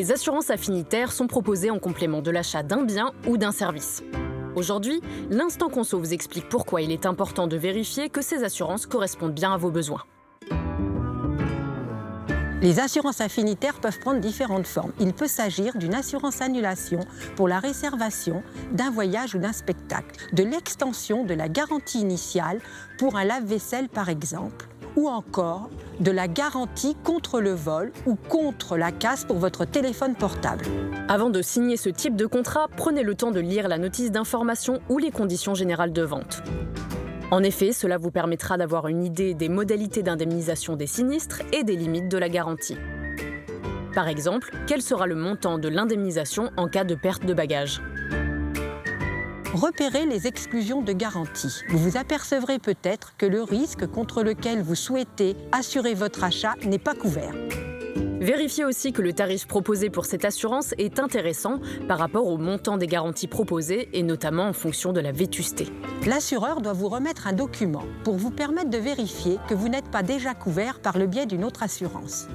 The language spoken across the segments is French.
Les assurances affinitaires sont proposées en complément de l'achat d'un bien ou d'un service. Aujourd'hui, l'Instant Conso vous explique pourquoi il est important de vérifier que ces assurances correspondent bien à vos besoins. Les assurances affinitaires peuvent prendre différentes formes. Il peut s'agir d'une assurance annulation pour la réservation d'un voyage ou d'un spectacle, de l'extension de la garantie initiale pour un lave-vaisselle par exemple, ou encore de la garantie contre le vol ou contre la casse pour votre téléphone portable. Avant de signer ce type de contrat, prenez le temps de lire la notice d'information ou les conditions générales de vente. En effet, cela vous permettra d'avoir une idée des modalités d'indemnisation des sinistres et des limites de la garantie. Par exemple, quel sera le montant de l'indemnisation en cas de perte de bagages ? Repérez les exclusions de garantie. Vous vous apercevrez peut-être que le risque contre lequel vous souhaitez assurer votre achat n'est pas couvert. Vérifiez aussi que le tarif proposé pour cette assurance est intéressant par rapport au montant des garanties proposées et notamment en fonction de la vétusté. L'assureur doit vous remettre un document pour vous permettre de vérifier que vous n'êtes pas déjà couvert par le biais d'une autre assurance.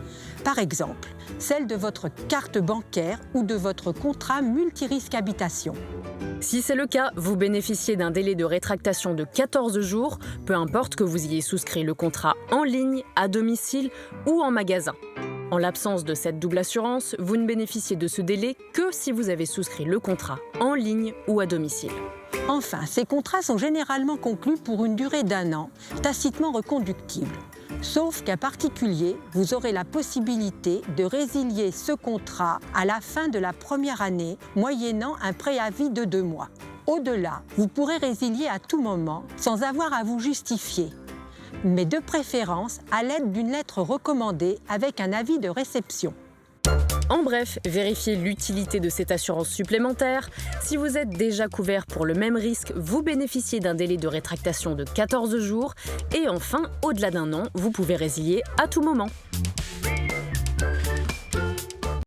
Par exemple, celle de votre carte bancaire ou de votre contrat multirisque habitation. Si c'est le cas, vous bénéficiez d'un délai de rétractation de 14 jours, peu importe que vous ayez souscrit le contrat en ligne, à domicile ou en magasin. En l'absence de cette double assurance, vous ne bénéficiez de ce délai que si vous avez souscrit le contrat en ligne ou à domicile. Enfin, ces contrats sont généralement conclus pour une durée d'1 an, tacitement reconductible. Sauf qu'un particulier, vous aurez la possibilité de résilier ce contrat à la fin de la première année, moyennant un préavis de 2 mois. Au-delà, vous pourrez résilier à tout moment sans avoir à vous justifier, mais de préférence à l'aide d'une lettre recommandée avec un avis de réception. En bref, vérifiez l'utilité de cette assurance supplémentaire. Si vous êtes déjà couvert pour le même risque, vous bénéficiez d'un délai de rétractation de 14 jours. Et enfin, au-delà d'1 an, vous pouvez résilier à tout moment.